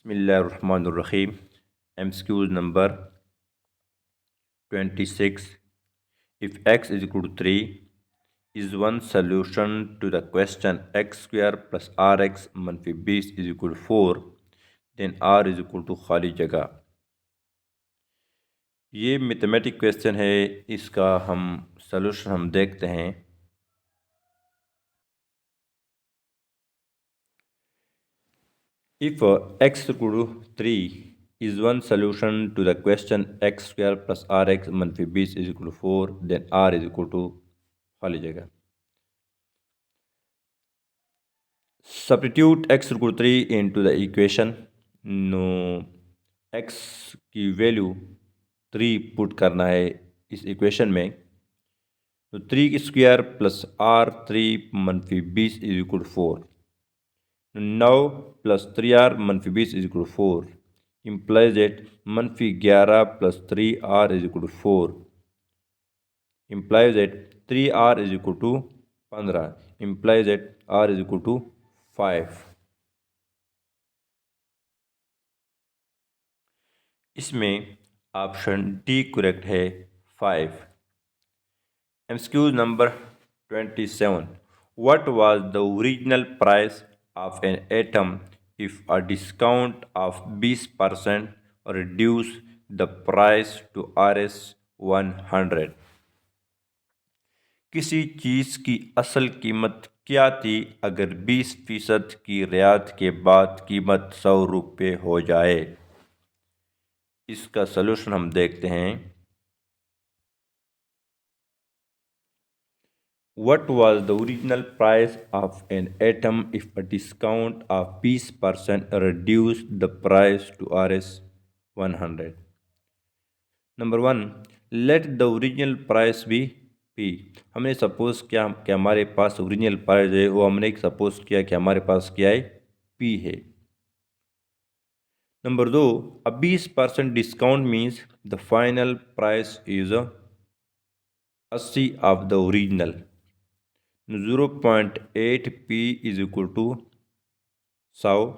Bismillahirrahmanirrahim. MCQ number 26. If x is equal to 3, is one solution to the question x square plus rx manfi 20 is equal to 4, then r is equal to खाली जगह। ये mathematic question है, इसका हम solution हम देखते हैं। If x equal to 3 is one solution to the question x square plus rx manfi 20 is equal to 4, then r is equal to खाली जगह। Substitute x equal to 3 into the equation। नो x की value 3 put करना है इस equation में। तो 3 square plus r3 मनफी 20 is equal to 4। 9 plus 3r मनफी 20 is equal to 4 implies that मनफी 11 plus 3r is equal to 4 implies that 3r is equal to 15 implies that r is equal to 5। इसमें option D correct है 5। MCQ number 27. What was the original price of an atom if a discount of 20% reduce the price to Rs 100? किसी चीज़ की असल कीमत क्या थी अगर 20% की रियायत के बाद कीमत 100 रुपये हो जाए? इसका सलूशन हम देखते हैं। What was the original price of an atom if a discount of 20% reduced the price to Rs 100? Number 1. Let the original price be P। हमने सपोज किया कि हमारे पास ओरिजिनल प्राइस है, वो हमने सपोज किया कि हमारे पास क्या है, P है। Number 2. A 20% discount means the final price is 80 of the original। 0.8 P is equal to 100।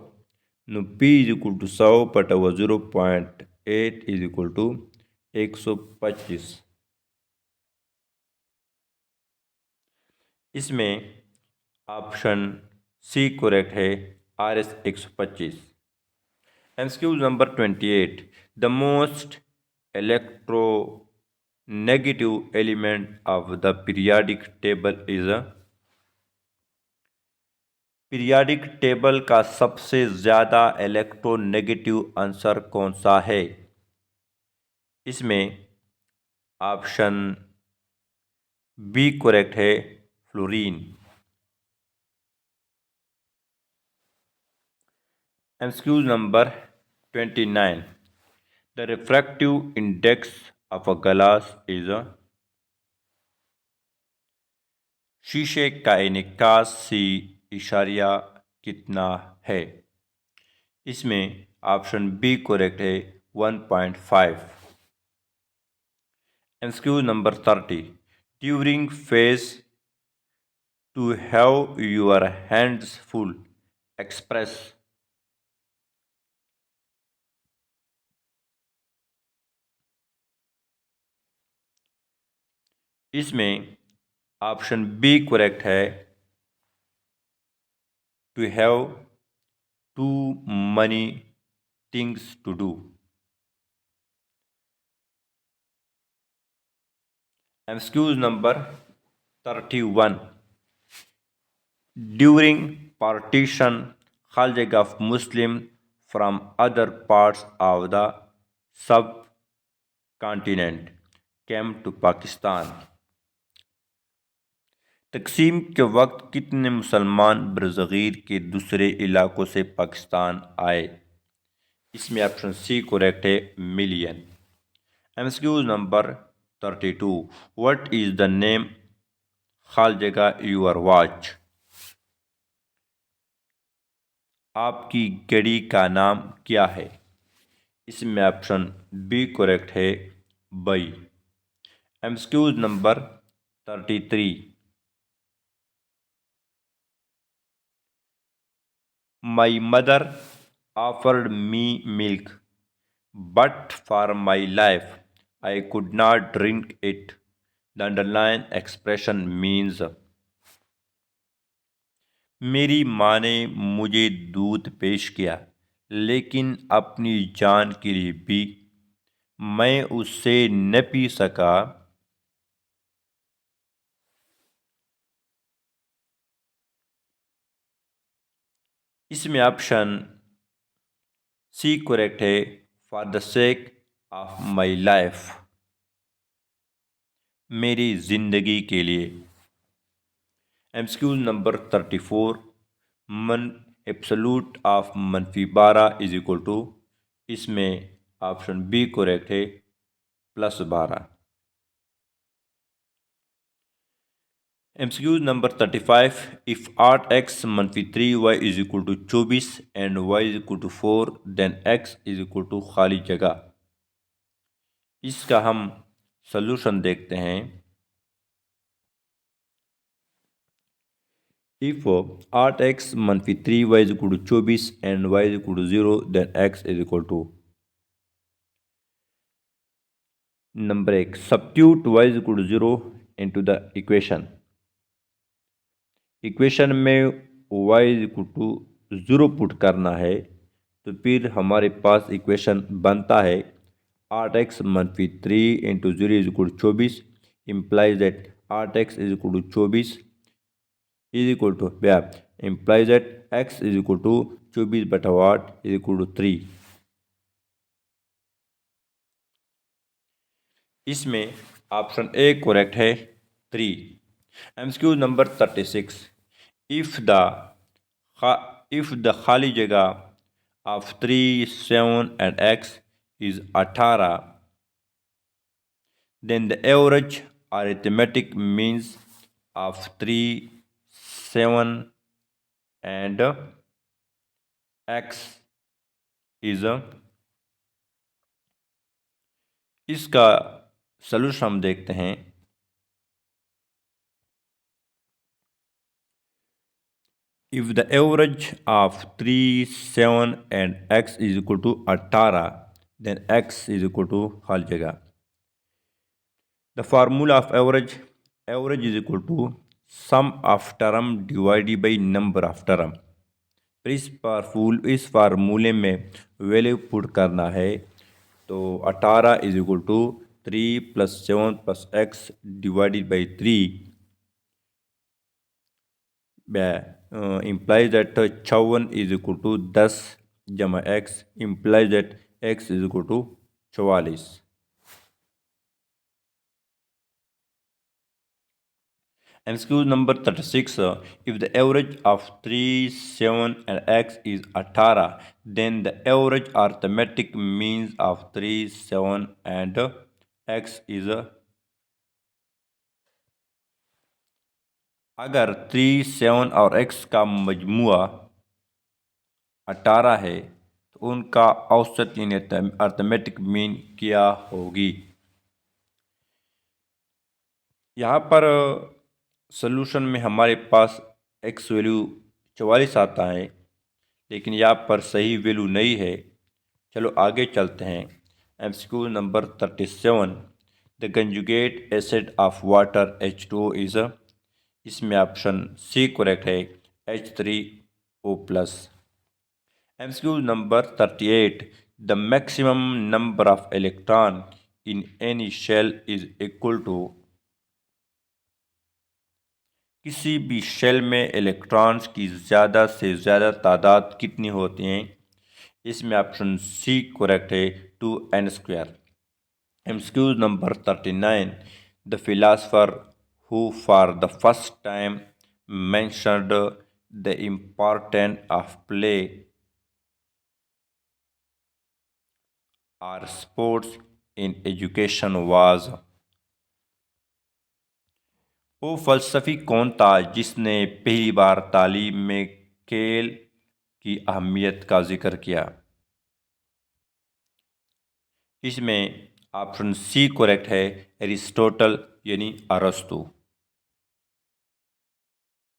Now P is equal to 100 but our 0.8 is equal to 125। इसमें ऑप्शन सी करेक्ट है, RS 125। MCQ number 28. The most electronegative element of the periodic table is a। Periodic table का सबसे ज़्यादा electronegative answer कौन सा है? इसमें option B correct है, fluorine. MCQ number 29. The refractive index of a glass is a। शीशे का इनकासी इशारिया कितना है? इसमें ऑप्शन बी करेक्ट है, 1.5। MCQ number 30. During phase to have your hands full express। इसमें ऑप्शन बी करेक्ट है, to have too many things to do. MCQ number 31. During partition Khalid of Muslim from other parts of the subcontinent came to Pakistan। तकसीम के वक्त कितने मुसलमान बरज़गीर के दूसरे इलाकों से पाकिस्तान आए? इसमें ऑप्शन सी करेक्ट है, million. MCQ number 32. What is the name खालजगा योर वॉच? आपकी घड़ी का नाम क्या है? इसमें ऑप्शन बी करेक्ट है, बई। MCQ number 33. My mother offered me milk, but for my life I could not drink it. The underlying expression means मेरी माँ ने मुझे दूध पेश किया, लेकिन अपनी जान के लिए भी मैं उससे न पी सका। इसमें ऑप्शन सी करेक्ट है, for the sake of my life, मेरी जिंदगी के लिए। एमसीक्यू नंबर 34, मन absolute of -12 is equal to, इसमें ऑप्शन बी करेक्ट है, +12। MCQ number 35, if 8x - 3y is equal to 24 and y is equal to 4 then x is equal to खाली जगह। इसका हम सलूशन देखते हैं। If 8x - 3y is equal to 24 and y is equal to 0 then x is equal to, number 1, substitute y is equal to 0 into the equation. Equation में y is equal to 0 put करना है, तो फिर हमारे पास equation बनता है 8x - 3 into 0 is equal to 24, implies that 8x is equal to 24 is equal to implies that x is equal to 24/8 is equal to 3। इसमें option A correct है, 3। MCQ number 36, if the खाली जगह of 3, 7 and x is 18, then the average arithmetic means of 3, 7 and x is, इसका solution हम देखते हैं। If the average of 3, 7 and x is equal to 18, then x is equal to खाली जगह। The formula of average is equal to sum of term divided by number of term। इस फार्मूले में value put करना है, तो 18 is equal to 3 + 7 + x divided by 3 implies that 56 is equal to 10 जमा x implies that x is equal to 44। MCQ number 36, if the average of 3, 7 and x is 18, then the average arithmetic means of 3, 7 and x is, अगर 3, 7 और x का मजमुआ 18 है, तो उनका औसत यानी arithmetic mean क्या होगी। यहाँ पर सॉल्यूशन में हमारे पास x वैल्यू 44 आता है, लेकिन यहाँ पर सही वैल्यू नहीं है। चलो आगे चलते हैं। MCQ number 37, the conjugate acid of water H2O is, इसमें ऑप्शन सी करेक्ट है, H3O+। MCQ number 38, the maximum number of electron in any shell is equal to, किसी भी शेल में इलेक्ट्रॉन्स की ज़्यादा से ज़्यादा तादाद कितनी होती हैं। इसमें ऑप्शन सी करेक्ट है, 2n²। MCQ number 39, the philosopher who for the first time mentioned the importance of play or sports in education was, वो फ़लसफ़ी कौन था जिसने पहली बार तालीम में खेल की अहमियत का जिक्र किया। इसमें ऑप्शन सी करेक्ट है, एरिस्टोटल यानी अरस्तु।